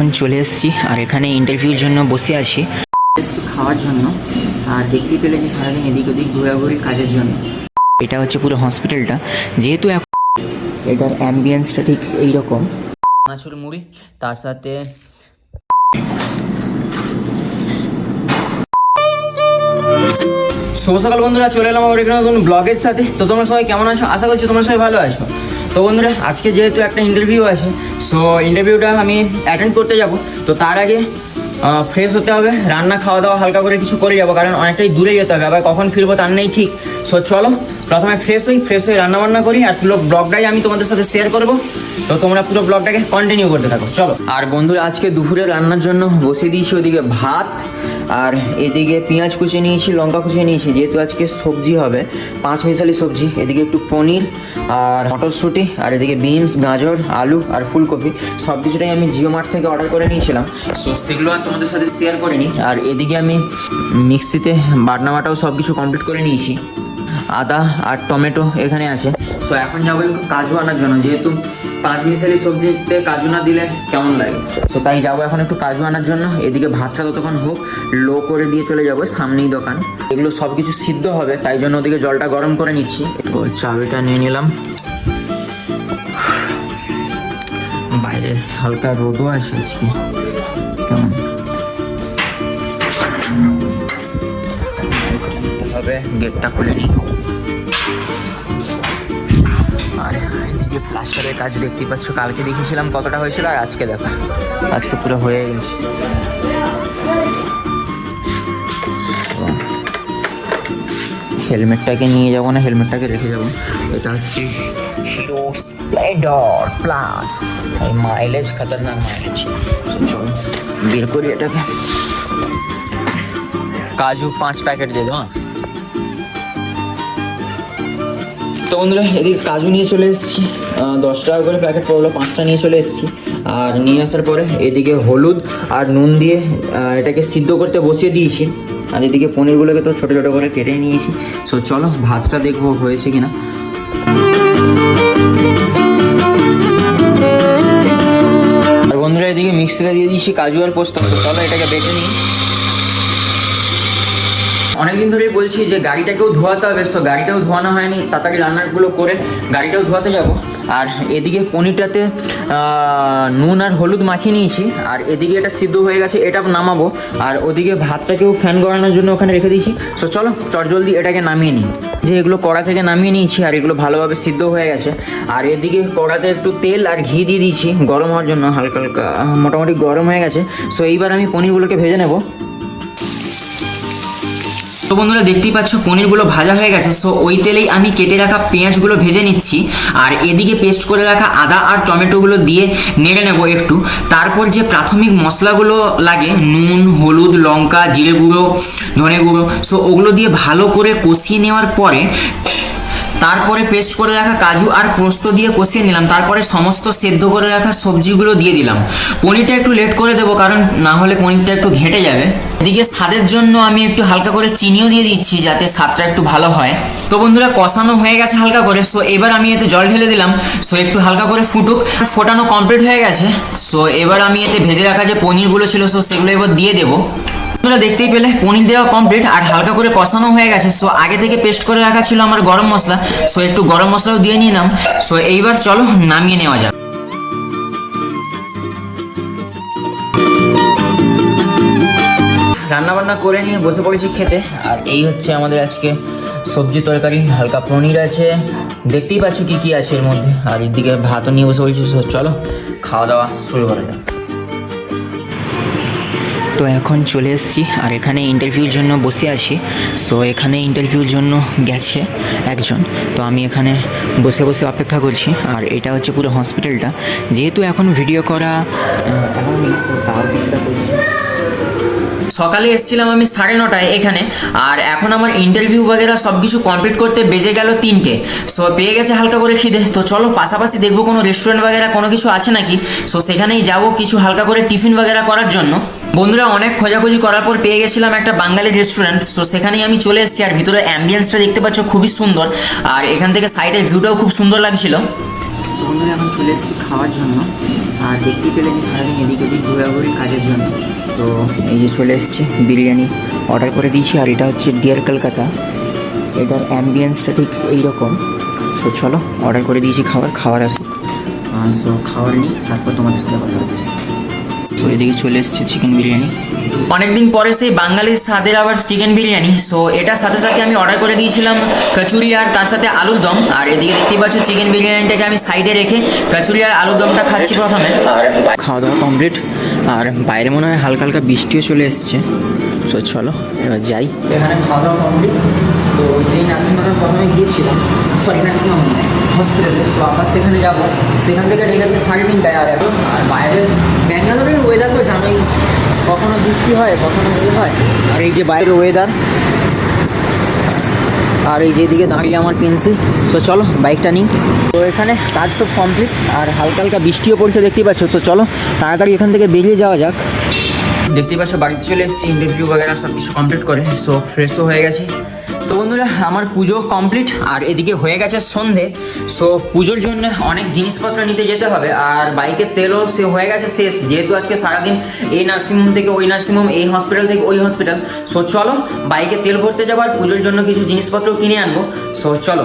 এখন চলে এসেছি আর এখানে ইন্টারভিউর জন্য বসে আছি এসেছি খাওয়ার জন্য। আর দেখতেই পেলে যে সারাদিন এদিক ওদিক ঘোরাঘুরি কাজের জন্য। এটা হচ্ছে পুরো হসপিটালটা, যেহেতু এখন এটার অ্যাম্বিয়েন্সটা ঠিক এইরকম। মাছুর মুড়ি তার সাথে শুভ সকাল বন্ধুরা, চলে এলাম আমার এখানে নতুন ব্লগের সাথে। তো তোমরা সবাই কেমন আছো? আশা করছি তোমরা সবাই ভালো আছো। তো বন্ধুরা, আজকে যেহেতু একটা ইন্টারভিউ আছে, সো ইন্টারভিউটা আমি অ্যাটেন্ড করতে যাব। তো তার আগে ফ্রেশ হতে হবে, রান্না খাওয়া দাওয়া হালকা করে কিছু করে যাবো, কারণ অনেকটাই দূরে যেতে হবে, আবার কখন ফিরবো তার নেই ঠিক। সো চলো প্রথমে ফ্রেশ হয়ে রান্নাবান্না করি, আর পুরো ব্লগটাই আমি তোমাদের সাথে শেয়ার করবো। তো তোমরা পুরো ব্লগটাকে কন্টিনিউ করতে থাকো, চলো। আর বন্ধুরা, আজকে দুপুরে রান্নার জন্য বসিয়ে দিয়েছি ওদিকে ভাত, আর এদিকে পেঁয়াজ কুচিয়ে নিয়েছি, লঙ্কা কুচিয়ে নিয়েছি, যেহেতু আজকে সবজি হবে, 5 মিশালি সবজি। এদিকে একটু পনির আর মটরশুঁটি, আর এদিকে বিনস, গাজর, আলু আর ফুলকপি, সব কিছুটাই আমি জিও মার্ট থেকে অর্ডার করে নিয়েছিলাম। সো সেগুলো আর তোমাদের সাথে শেয়ার করিনি। আর এদিকে আমি মিক্সিতে বাটনাটাও সব কিছু কমপ্লিট করে নিয়েছি। আদা আর টমেটো এখানে আছে। সো এখন যাবো একটু কাজু আনার জন্য, যেহেতু 5 মিশালি সবজিতে কাজু না দিলে কেমন লাগে। তো তাই যাবো এখন একটু কাজু আনার জন্য। এদিকে ভাতটা ততক্ষণ হোক, লো করে দিয়ে চলে যাবো, সামনেই দোকান। এগুলো সব কিছু সিদ্ধ হবে, তাই জন্য ওদিকে জলটা গরম করে নিচ্ছি। তো চাবিটা নিয়ে নিলাম। বাইরে হালকা রোদও আছে আজকে, কেমন হবে। গেটটা খুলে নিই। আর এদিকে প্লাস্টারের কাজ দেখতে পাচ্ছ, কালকে দেখেছিলাম কতটা হয়েছিল, আর আজকে দেখো আজকে পুরো হয়ে গেছে। হেলমেটটাকে নিয়ে যাবো না, হেলমেটটাকে রেখে যাবো। এটা হচ্ছে হিরো স্প্লেন্ডার প্লাস, মাইলেজ খতরনাক মাইলেজ। চলো বের করি এটাকে। কাজু 5 প্যাকেট দিয়ে দাও। তো বন্ধুরা, এদিকে কাজু নিয়ে চলে এসেছি, 10 টাকা করে প্যাকেট পড়লো, 5টা নিয়ে চলে এসেছি। আর নিয়ে আসার পরে এদিকে হলুদ আর নুন দিয়ে এটাকে সিদ্ধ করতে বসিয়ে দিয়েছি। আর এদিকে পনিরগুলোকে তো ছোটো ছোটো করে কেটে নিয়েছি। সো চলো ভাতটা দেখবো হয়েছে কিনা। আর বন্ধুরা, এদিকে মিক্সিতে দিয়ে দিয়েছি কাজু আর পোস্ত। চলো এটাকে বেটে নিই। অনেকদিন ধরেই বলছি যে গাড়িটাকেও ধোয়াতে হবে, সো গাড়িটাও ধোয়ানো হয়নি, তাড়াতাড়ি রান্নাগুলো করে গাড়িটাও ধোয়াতে যাব। আর এদিকে পনিরটাতে নুন আর হলুদ মাখিয়ে নিয়েছি, আর এদিকে এটা সিদ্ধ হয়ে গেছে, এটা নামাবো। আর ওদিকে ভাতটাকেও ফ্যান করানোর জন্য ওখানে রেখে দিয়েছি। সো চলো চটজলদি এটাকে নামিয়ে নিই। যে এগুলো কড়া থেকে নামিয়ে নিয়েছি, আর এগুলো ভালোভাবে সিদ্ধ হয়ে গেছে। আর এদিকে কড়াতে একটু তেল আর ঘি দিয়ে দিয়েছি গরম হওয়ার জন্য, হালকা হালকা মোটামুটি গরম হয়ে গেছে। সো এইবার আমি পনিরগুলোকে ভেজে নেব। তো বন্ধুরা, দেখতেই পাচ্ছ পনিরগুলো ভাজা হয়ে গেছে। সো ওই তেলেই আমি কেটে রাখা পেঁয়াজগুলো ভেজে নিচ্ছি, আর এদিকে পেস্ট করে রাখা আদা আর টমেটোগুলো দিয়ে নেড়ে নেব একটু। তারপর যে প্রাথমিক মশলাগুলো লাগে, নুন, হলুদ, লঙ্কা, জিরে গুঁড়ো, ধনে গুঁড়ো, সো ওগুলো দিয়ে ভালো করে কষিয়ে নেওয়ার পরে তারপরে পেস্ট করে রাখা কাজু আর পোস্ত দিয়ে কষিয়ে নিলাম। তারপরে সমস্ত সেদ্ধ করে রাখা সবজিগুলো দিয়ে দিলাম। পনিরটা একটু লেট করে দেবো, কারণ না হলে পনিরটা একটু ঘেঁটে যাবে। এদিকে স্বাদের জন্য আমি একটু হালকা করে চিনিও দিয়ে দিচ্ছি, যাতে স্বাদটা একটু ভালো হয়। তো বন্ধুরা, কষানো হয়ে গেছে হালকা করে। সো এবার আমি এতে জল ঢেলে দিলাম। সো একটু হালকা করে ফুটুক। ফোটানো কমপ্লিট হয়ে গেছে। সো এবার আমি এতে ভেজে রাখা যে পনিরগুলো ছিল, সো সেগুলো এবার দিয়ে দেবো। তোমরা দেখতেই পেলে পনির দেওয়া কমপ্লিট, আর হালকা করে কষানো হয়ে গেছে। সো আগে থেকে পেস্ট করে রাখা ছিল আমার গরম মশলা, সো একটু গরম মশলাও দিয়ে নিলাম। সো এইবার চলো নামিয়ে নেওয়া যাক। রান্নাবান্না করে নিয়ে বসে পড়েছি খেতে। আর এই হচ্ছে আমাদের আজকে সবজি তরকারি, হালকা পনির আছে, দেখতেই পাচ্ছ কি কি আছে এর মধ্যে। আর এদিকে ভাতও নিয়ে বসে পড়েছি। সো চলো খাওয়া দাওয়া শুরু করা যাক। তো এখন চলে এসেছি, আর এখানে ইন্টারভিউর জন্য বসে আছি। সো এখানে ইন্টারভিউর জন্য গেছে একজন, তো আমি এখানে বসে বসে অপেক্ষা করছি। আর এটা হচ্ছে পুরো হসপিটালটা, যেহেতু এখন ভিডিও করা সকালে এসেছিলাম আমি 9:30 এখানে, আর এখন আমার ইন্টারভিউ বগেরা সব কিছু কমপ্লিট করতে বেজে গেল 3টে। সো পেয়ে গেছে হালকা করে খিদে। তো চলো পাশাপাশি দেখবো কোনো রেস্টুরেন্ট বগেরা কোনো কিছু আছে নাকি। সো সেখানেই যাবো কিছু হালকা করে টিফিন বগেরা করার জন্য। বন্ধুরা, অনেক খোঁজাখুঁজি করার পর পেয়ে গেছিলাম একটা বাঙালি রেস্টুরেন্ট। সো সেখানেই আমি চলে এসেছি। আর ভিতরে অ্যাম্বিয়েন্সটা দেখতে পাচ্ছ খুবই সুন্দর, আর এখান থেকে সাইডের ভিউটাও খুব সুন্দর লাগছিল। বন্ধুরা, এখন চলে এসেছি খাওয়ার জন্য। আর দেখতে পেলে যে সারাদিন এদিক ওদিক ঘোরাঘুরি কাজের জন্য। তো এই যে চলে এসেছি, বিরিয়ানি অর্ডার করে দিয়েছি। আর এটা হচ্ছে ডিয়ার কলকাতা, এটার অ্যাম্বিয়েন্সটা ঠিক এইরকম। তো চলো অর্ডার করে দিয়েছি, খাবার আসুক। সো খাবার নিই, তারপর তোমাদের সাথে কথা হচ্ছে। তো এদিকে চলে এসেছে চিকেন বিরিয়ানি। অনেকদিন পরে সেই বাঙালির স্বাদের আবার চিকেন বিরিয়ানি। সো এটার সাথে সাথে আমি অর্ডার করে দিয়েছিলাম কচুরি আর তার সাথে আলুর দম। আর এদিকে দেখতেই পাচ্ছ চিকেন বিরিয়ানিটাকে আমি সাইডে রেখে কচুরি আর আলুর দমটা খাচ্ছি প্রথমে। আর খাওয়া দাওয়া কমপ্লিট। আর বাইরে মনে হয় হালকা হালকা বৃষ্টিও চলে এসছে। সো চলো এবার যাই। এখানে খাওয়া দাওয়া কমপ্লিট। তো যে নার্সিংহোমে প্রথমে গিয়েছিলাম, সরি নার্সিংহোম হসপিটালে, তো আবার সেখানে যাবো। সেখান থেকে ঠিক আছে 3:30 আর এখন। আর বাইরের ব্যাঙ্গালোরের ওয়েদার তো জানোই, কখনো বৃষ্টি হয় কখনো হয়। আর এই যে বাইরের ওয়েদার, আর এই যেদিকে দাঁড়িয়ে আমার পেন্সিল। তো চলো বাইকটা নিই। তো এখানে কাজ সব কমপ্লিট, আর হালকা হালকা বৃষ্টিও পড়ছে দেখতেই পাচ্ছ। তো চলো তাড়াতাড়ি এখান থেকে বেরিয়ে যাওয়া যাক। দেখতেই পাচ্ছ বাড়িতে চলে এসেছি ইন্টারভিউ বাগেরা সব কিছু কমপ্লিট করে। সো ফ্রেশও হয়ে গেছি। তো বন্ধুরা আমার পুজো কমপ্লিট, আর এদিকে হয়ে গেছে সন্ধে। সো পুজোর জন্য অনেক জিনিসপত্র নিতে যেতে হবে। আর বাইকের তেলও সে হয়ে গেছে শেষ, যেহেতু আজকে সারাদিন এই নার্সিংহোম থেকে ওই নার্সিংহোম, এই হসপিটাল থেকে ওই হসপিটাল। সো চলো বাইকে তেল ভরতে যাবো, আর পুজোর জন্য কিছু জিনিসপত্র কিনে আনবো। সো চলো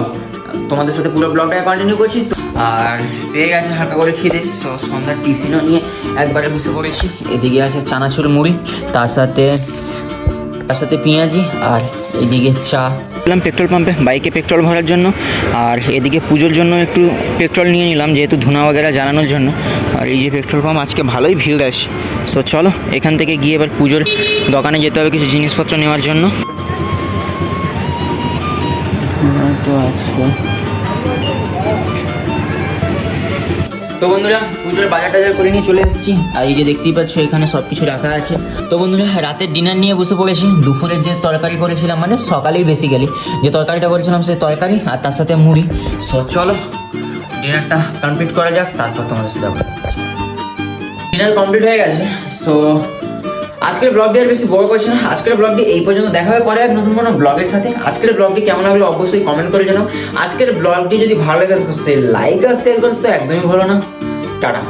তোমাদের সাথে পুরো ব্লগটা কন্টিনিউ করছি। আর পেয়ে গেছে হালকা করে খিদে। সো সন্ধ্যার টিফিনও নিয়ে একবারে বসে পড়েছি। এদিকে আছে চানাচুর মুড়ি, তার সাথে পেঁয়াজি, আর এদিকে চা। গেলাম পেট্রোল পাম্পে বাইকে পেট্রোল ভরার জন্য। আর এদিকে পুজোর জন্য একটু পেট্রোল নিয়ে নিলাম, যেহেতু ধুনা বগেরা জ্বালানোর জন্য। আর এই যে পেট্রোল পাম্প আজকে ভালোই ভিড় আছে। সো চলো এখান থেকে গিয়ে এবার পুজোর দোকানে যেতে হবে কিছু জিনিসপত্র নেওয়ার জন্য। তো আজকে তো বন্ধুরা পুজোর বাজার টাজার করে নিয়ে চলে এসেছি। আর এই যে দেখতেই পাচ্ছ এখানে সব কিছু রাখা আছে। তো বন্ধুরা রাতের ডিনার নিয়ে বসে পড়েছি। দুপুরে যে তরকারি করেছিলাম, মানে সকালেই বেসিক্যালি যে তরকারিটা করেছিলাম, সেই তরকারি আর তার সাথে মুড়ি। সো চলো ডিনারটা কমপ্লিট করা যাক, তারপর তোমাদের সাথে ডিনার কমপ্লিট হয়ে গেছে। সো আজকের ব্লগটি আর বেশি বড় করছি না। আজকের ব্লগটি এই পর্যন্ত, দেখা হবে পরে এক নতুন কোনো ব্লগের সাথে। আজকের ব্লগটি কেমন লাগলো অবশ্যই কমেন্ট করে জানাও। আজকের ব্লগটি যদি ভালো লাগে সে লাইক আর শেয়ার করতে তো একদমই ভালো না। টাটা।